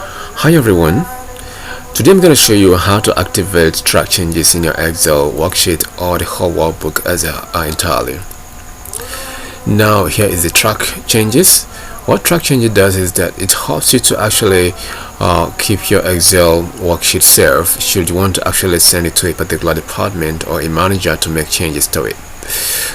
Hi everyone, today I'm going to show you how to activate track changes in your Excel worksheet or the whole workbook as entirely. Now here is the track changes. What track changes does is that it helps you to actually keep your Excel worksheet safe should you want to actually send it to a particular department or a manager to make changes to it.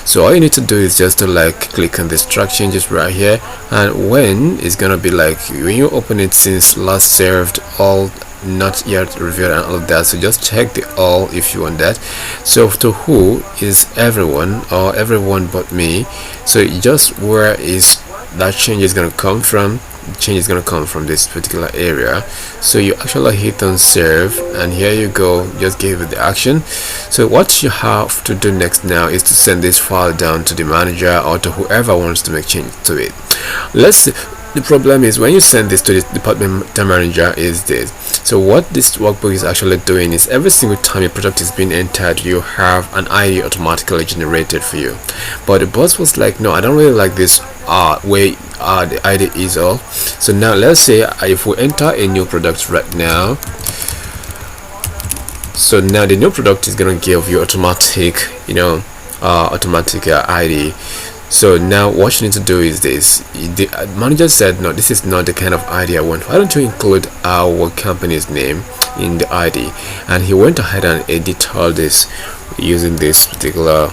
So all you need to do is just to click on this track changes right here, and when it's gonna be when you open it, since last served, all not yet reviewed and all of that, so just check the all if you want that. So to who is everyone or everyone but me, so just where is that change is going to come from. The change is going to come from this particular area, so you actually hit on save, and here you go, just give it the action. So what you have to do next now is to send this file down to the manager or to whoever wants to make change to it. The problem is when you send this to the department manager is this. So what this workbook is actually doing is every single time your product is being entered, you have an ID automatically generated for you. But the boss was like, no, I don't really like this way the ID is all. So now let's say if we enter a new product right now, so now the new product is gonna give you automatic automatic ID. So now what you need to do is this. The manager said, no, this is not the kind of ID I want. Why don't you include our company's name in the ID? And he went ahead and edited all this using this particular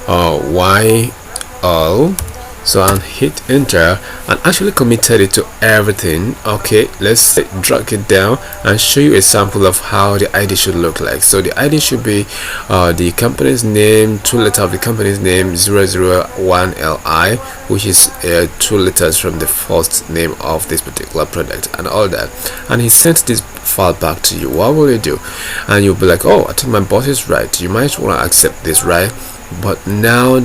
YL. So I hit enter and actually committed it to everything. Okay, let's drag it down and show you a sample of how the ID should look like. So the ID should be the company's name, 2 letters of the company's name, 001LI, which is 2 letters from the first name of this particular product and all that. And he sent this file back to you. What will you do? And you'll be like, oh, I think my boss is right. You might want to accept this, right? But now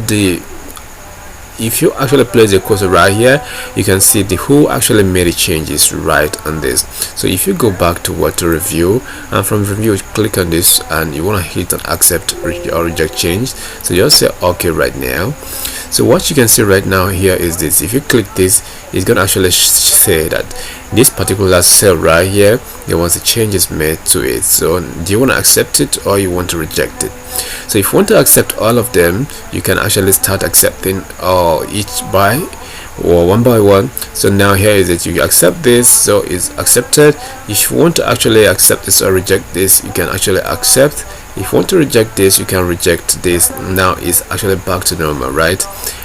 if you actually place the cursor right here, you can see the who actually made the changes right on this. So if you go back to what to review, and from review click on this and you want to hit on accept or reject change, so just say okay right now. So what you can see right now here is this. If you click this, it's going to actually say that this particular cell right here, there was a changes made to it. So do you want to accept it or you want to reject it? So if you want to accept all of them, you can actually start accepting each by or one by one. So now here is it, you accept this, so it's accepted. If you want to actually accept this or reject this, you can actually accept. If you want to reject this, you can reject this. Now it's actually back to normal, right?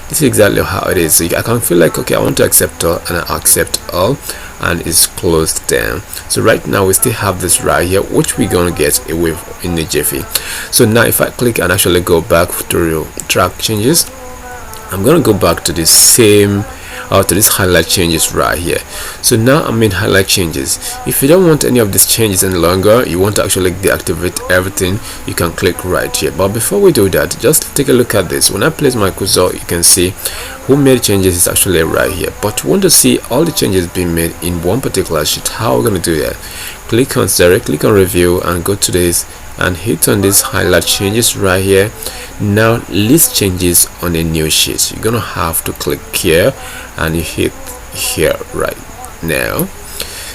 This is exactly how it is. So I can feel like, okay, I want to accept all, and I accept all, and it's closed down. So right now we still have this right here, which we're gonna get away in a jiffy. So now if I click and actually go back to track changes, I'm gonna go back to the same to this highlight changes right here. So now I'm in highlight changes. If you don't want any of these changes any longer, you want to actually deactivate everything, you can click right here. But before we do that, just take a look at this. When I place my cursor, you can see who made changes is actually right here. But you want to see all the changes being made in one particular sheet. How we're going to do that? Click on Select, click on Review, and go to this and hit on this highlight changes right here. Now list changes on a new sheet. You're gonna have to click here and you hit here right now.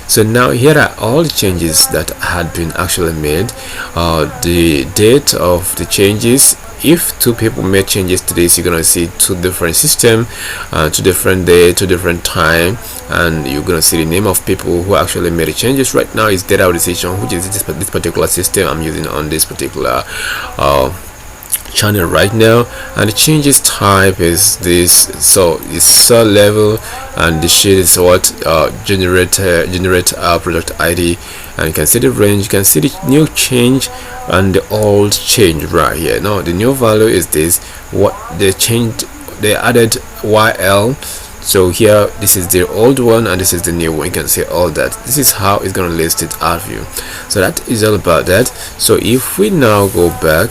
So now here are all the changes that had been actually made, the date of the changes. If 2 people made changes to this, you're gonna see 2 different system, 2 different day, 2 different time, and you're gonna see the name of people who actually made the changes. Right now is data decision, which is this particular system I'm using on this particular channel right now, and the changes type is this. So it's cell level, and the sheet is what generate product ID, and you can see the range, you can see the new change and the old change right here. Now the new value is this, what they changed, they added YL. So here this is the old one and this is the new one. You can see all that. This is how it's going to list it out for you. So that is all about that. So if we now go back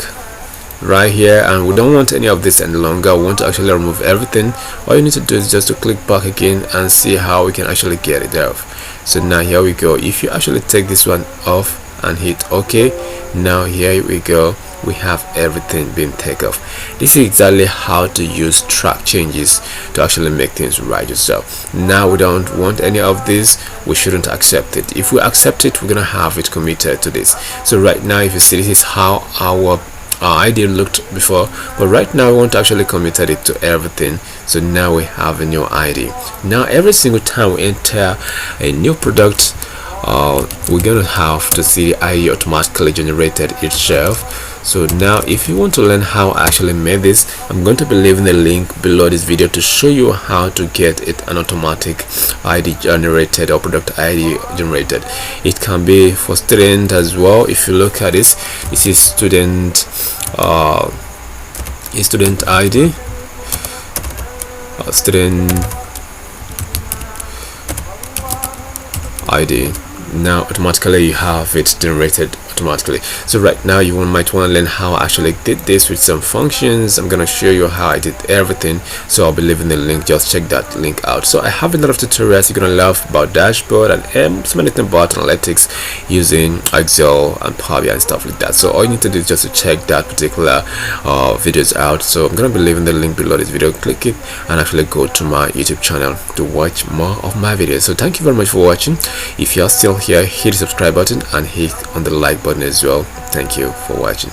right here and we don't want any of this any longer, we want to actually remove everything, all you need to do is just to click back again and see how we can actually get it off. So now here we go. If you actually take this one off and hit OK, now here we go, we have everything being taken off. This is exactly how to use track changes to actually make things right yourself. Now we don't want any of this, we shouldn't accept it. If we accept it, we're gonna have it committed to this. So right now, if you see, this is how our ID looked before, but right now we want to actually committed it to everything. So now we have a new ID. Now every single time we enter a new product, we're gonna have to see the ID automatically generated itself. So now if you want to learn how I actually made this, I'm going to be leaving a link below this video to show you how to get it an automatic ID generated or product ID generated. It can be for student as well. If you look at this is student student ID, student ID. Now automatically you have it generated automatically. So right now you might want to learn how I actually did this with some functions. I'm gonna show you how I did everything, so I'll be leaving the link. Just check that link out. So I have a lot of tutorials you're gonna love about dashboard and so many things about analytics using Excel and Power BI and stuff like that. So all you need to do is just to check that particular videos out. So I'm gonna be leaving the link below this video. Click it and actually go to my YouTube channel to watch more of my videos. So thank you very much for watching. If you're still here, hit the subscribe button and hit on the like button as well. Thank you for watching.